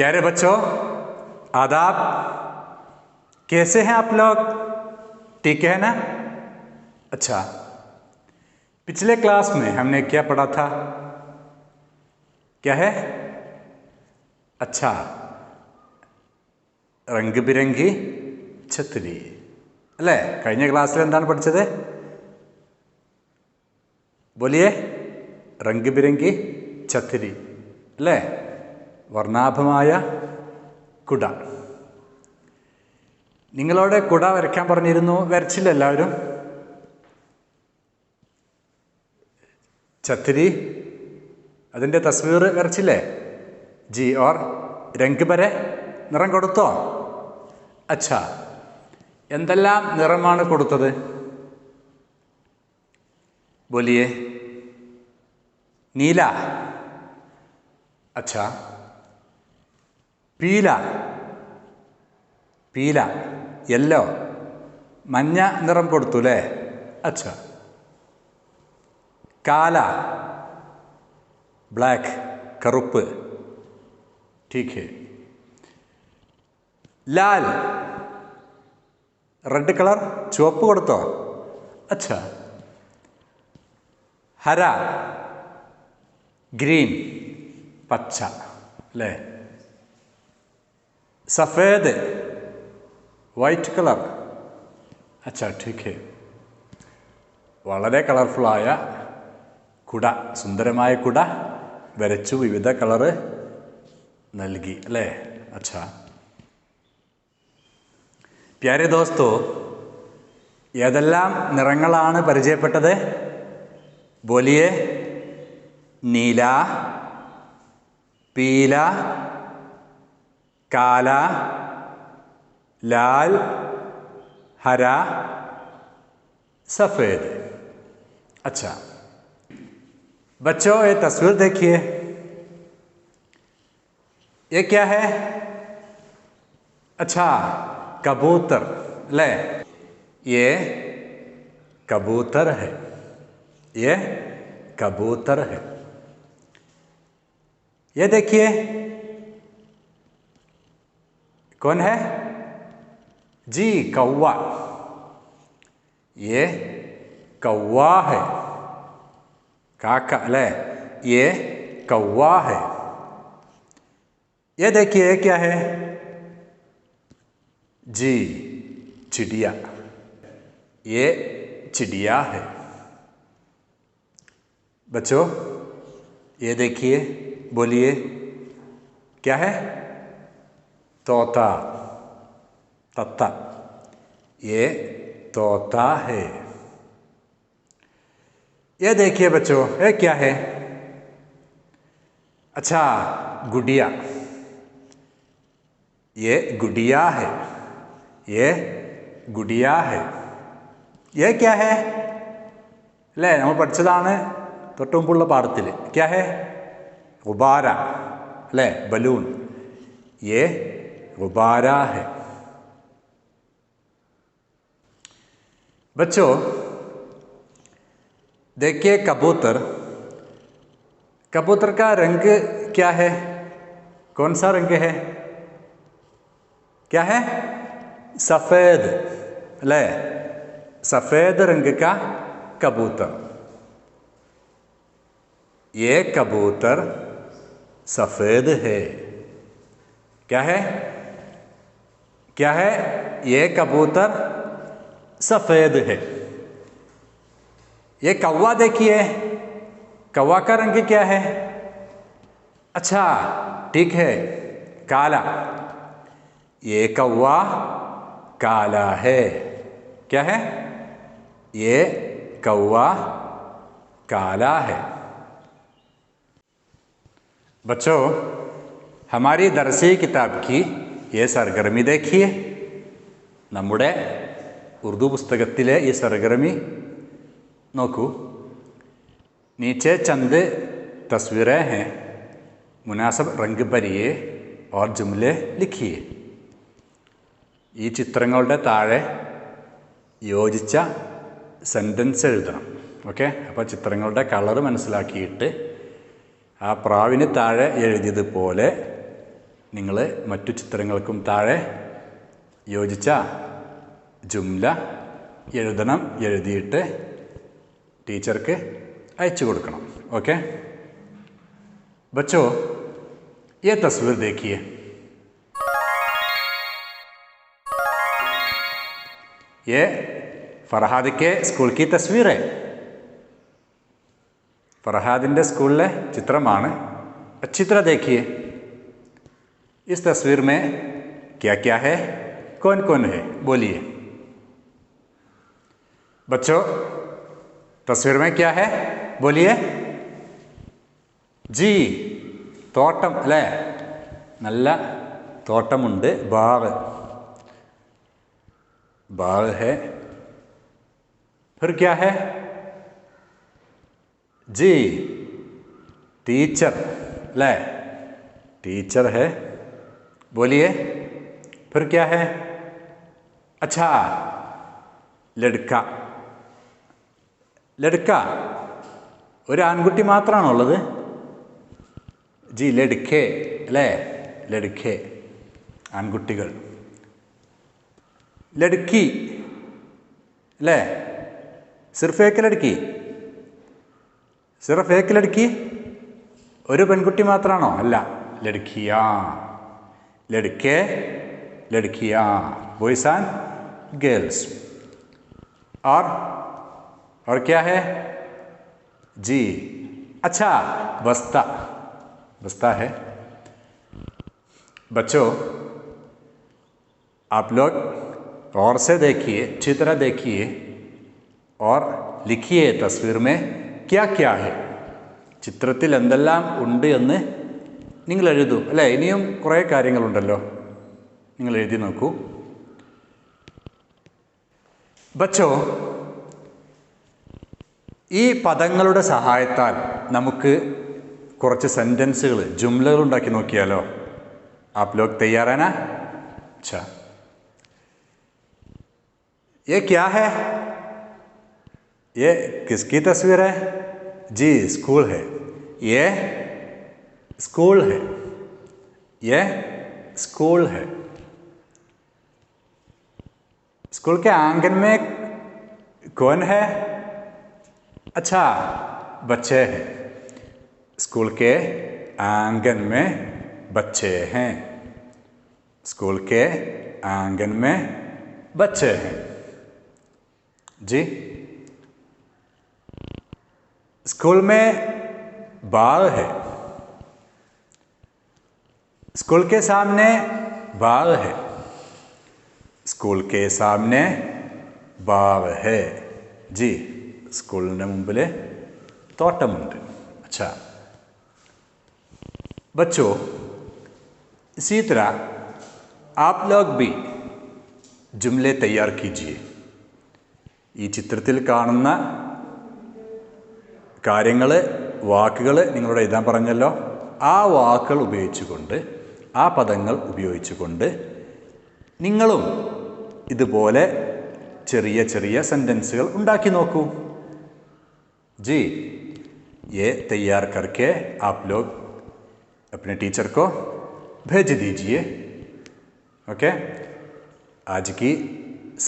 प्यारे बच्चों, आदाब। कैसे हैं आप लोग? ठीक है ना? अच्छा, पिछले क्लास में हमने क्या पढ़ा था? क्या है? अच्छा, रंग बिरंगी छतरी अല്ലേ? കഴിഞ്ഞ ക്ലാസ്സിൽ എന്താണ് പഠിച്ചത്? बोलिए, रंग बिरंगी छतरी അല്ലേ? വർണ്ണാഭമായ കുട. നിങ്ങളോട് കുട വരയ്ക്കാൻ പറഞ്ഞിരുന്നു, വരച്ചില്ല എല്ലാവരും? छतरी അതിൻ്റെ തസ്വീർ വരച്ചില്ലേ? ജി ഓർ രംഗ് പരെ നിറം കൊടുത്തോ? അച്ഛാ, എന്തെല്ലാം നിറമാണ് കൊടുത്തത്? बोलिए, नीला, अच्छा, पीला, पीला, येलो, മഞ്ഞ നിറം കൊടുത്തു അല്ലേ? अच्छा, काला, ब्लैक, കറുപ്പ്, ठीक है. लाल, റെഡ് കളർ, ചുവപ്പ് കൊടുത്തോ? अच्छा, हरा, ग्रीन, പച്ച അല്ലേ? सफ़ेद, വൈറ്റ് കളർ, अच्छा, ठीक है. വളരെ കളർഫുള്ളായ കുട, സുന്ദരമായ കുട വരച്ചു, വിവിധ കളറ് നൽകി അല്ലേ? अच्छा, പ്യാരെ ദോസ്തോ, ഏതെല്ലാം നിറങ്ങളാണ് പരിചയപ്പെട്ടത്? बोलिए, नीला, पीला, काला, लाल, हरा, सफ़ेद. अच्छा बच्चों, ये तस्वीर देखिए, ये क्या है? अच्छा, कबूतर ले, ये कबूतर है, ये कबूतर है. ये देखिए, कौन है? जी, कौवा. ये कौवा है, काका ले, ये कौवा है. ये देखिए, क्या है? जी, चिड़िया. ये चिड़िया है. बच्चों, ये देखिए, बोलिए, क्या है? तोता, तत्ता. ये तोता है. ये देखिए बच्चों, ये क्या है? अच्छा, गुड़िया. ये गुड़िया है, ये गुड़िया है. ये क्या है? അല്ലേ, നമ്മൾ പഠിച്ചതാണ് തൊട്ടുമുമ്പുള്ള പാഠത്തിൽ. क्या है? गुब्बारा अല്ലേ, बलून. ये गुब्बारा है. बच्चों देखिए, कबूतर, कबूतर का रंग क्या है? कौन सा रंग है? क्या है? सफ़ेद अല്ലേ, सफ़ेद रंग का कबूतर. ये कबूतर सफ़ेद है. क्या है? क्या है? ये कबूतर सफ़ेद है. ये कौवा देखिए, कौवा का रंग क्या है? अच्छा, ठीक है, काला. ये कौवा काला है. क्या है? ये कौवा काला है. बच्चों, हमारी दरसी किताब की ये सरगर्मी देखिए. നമ്മുടെ ഉറുദു പുസ്തകത്തിലെ ഈ सरगर्मी നോക്കൂ. नीचे चंद तस्वीरें हैं, मुनासिब रंग भरिए और जुमले लिखिए. ഈ ചിത്രങ്ങളുടെ താഴെ യോജിച്ച സെൻറ്റൻസ് എഴുതണം. ഓക്കെ, അപ്പോൾ ചിത്രങ്ങളുടെ കളറ് മനസ്സിലാക്കിയിട്ട് ആ പ്രാവിന് താഴെ എഴുതിയതുപോലെ നിങ്ങൾ മറ്റു ചിത്രങ്ങൾക്കും താഴെ യോജിച്ച ജുംല എഴുതണം. എഴുതിയിട്ട് ടീച്ചർക്ക് അയച്ചു കൊടുക്കണം. ओके बच्चों, ये तस्वीर देखिए. ये फरहाद के स्कूल की तस्वीर है. फरहादिൻ്റെ സ്കൂളിലെ ചിത്രമാണ്. अच्छी तरह देखिए. इस तस्वीर में क्या क्या है, कौन कौन है, बोलिए. बच्चों, तस्वीर में क्या है, बोलिए. जी, തോട്ടം അല്ലേ? നല്ല തോട്ടമുണ്ട്. ബാഗ് बाग है. फिर क्या है? जी, टीचर ले, टीचर है. बोलिए. फिर क्या है? अच्छा, ലഡ്ക. ലഡ്ക ഒരു ആൺകുട്ടി മാത്രമാണുള്ളത്. ജി ലഡ്കെ അല്ലേ? ലഡ്കെ ആൺകുട്ടികൾ. ലഡ്ക്കി അല്ലേ? സിർഫ് ഏക്ക് ലഡ്ക്കി. സിർഫ് ഏക്ക് ലഡ്ക്കി ഒരു പെൺകുട്ടി മാത്രമാണോ? അല്ല, ലഡ്ക്കിയാ. ലഡ്കെ ലഡ്ക്കിയാ, ബോയ്സ് ആൻഡ് ഗേൾസ്. और क्या है? जी, अच्छा, बस्ता. बस्ता है. बच्चों, आप लोग गौर से देखिए, अच्छी तरह देखिए और लिखिए तस्वीर में क्या क्या है. ചിത്രത്തിൽ എന്തെല്ലാം ഉണ്ട് എന്ന് നിങ്ങൾ എഴുതൂ അല്ലേ? ഇനിയും കുറേ കാര്യങ്ങളുണ്ടല്ലോ, നിങ്ങൾ എഴുതി നോക്കൂ. ബച്ചോ, ഈ പദങ്ങളുടെ സഹായത്താൽ നമുക്ക് കുറച്ച് സെൻറ്റൻസുകൾ, ജുംലകൾ ഉണ്ടാക്കി നോക്കിയാലോ? ആപ് ലോഗ് തയ്യാറാനാ? अच्छा, ये क्या है? ये किसकी तस्वीर है? जी, स्कूल है. ये स्कूल है. ये स्कूल है. स्कूल के आंगन में कौन है? अच्छा, बच्चे हैं. स्कूल के आंगन में बच्चे हैं. स्कूल के आंगन में बच्चे हैं. जी, स्कूल में बाग है. स्कूल के सामने बाग है. स्कूल के सामने बाग है. जी, സ്കൂളിൻ്റെ മുമ്പിൽ തോട്ടമുണ്ട്. अच्छा बच्चों, इसी तरह आप लोग भी जुमले तैयार कीजिए. ഈ ചിത്രത്തിൽ കാണുന്ന കാര്യങ്ങൾ, വാക്കുകൾ നിങ്ങളോട് എഴുതാൻ പറഞ്ഞല്ലോ. ആ വാക്കുകൾ ഉപയോഗിച്ചുകൊണ്ട്, ആ പദങ്ങൾ ഉപയോഗിച്ചുകൊണ്ട് നിങ്ങളും ഇതുപോലെ ചെറിയ ചെറിയ സെൻറ്റൻസുകൾ ഉണ്ടാക്കി നോക്കൂ. जी, ये तैयार करके आप लोग अपने टीचर को भेज दीजिए. ओके, आज की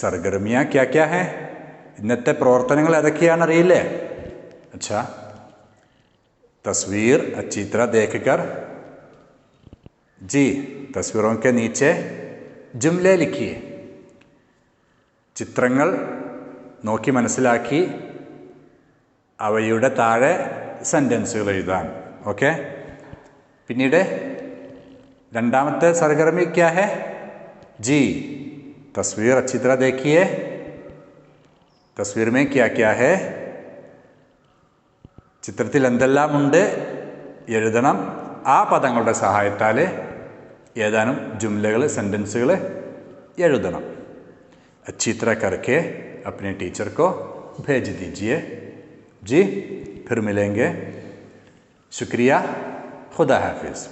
सरगर्मियाँ क्या क्या हैं? ഇന്നത്തെ പ്രവർത്തനങ്ങൾ ഏതൊക്കെയാണ് അറിയില്ലേ? अच्छा, तस्वीर अच्छी तरह देखकर जी तस्वीरों के नीचे जुमले लिखिए. ചിത്രങ്ങൾ നോക്കി മനസ്സിലാക്കി അവയുടെ താഴെ സെൻറ്റൻസുകൾ എഴുതാൻ. ഓക്കെ, പിന്നീട് രണ്ടാമത്തെ सरगर्मी क्या है? जी, तस्वीर अच्छी तरह देखिए. तस्वीर में क्या क्या है? ചിത്രത്തിൽ എന്തെല്ലാം ഉണ്ട് എഴുതണം. ആ പദങ്ങളുടെ സഹായത്താൽ ഏതാനും ജുംലകൾ, സെൻറ്റൻസുകൾ എഴുതണം. अच्छी तरह करके अपने टीचर को भेज दीजिए. जी, फिर मिलेंगे. शुक्रिया. खुदा हाफिज़.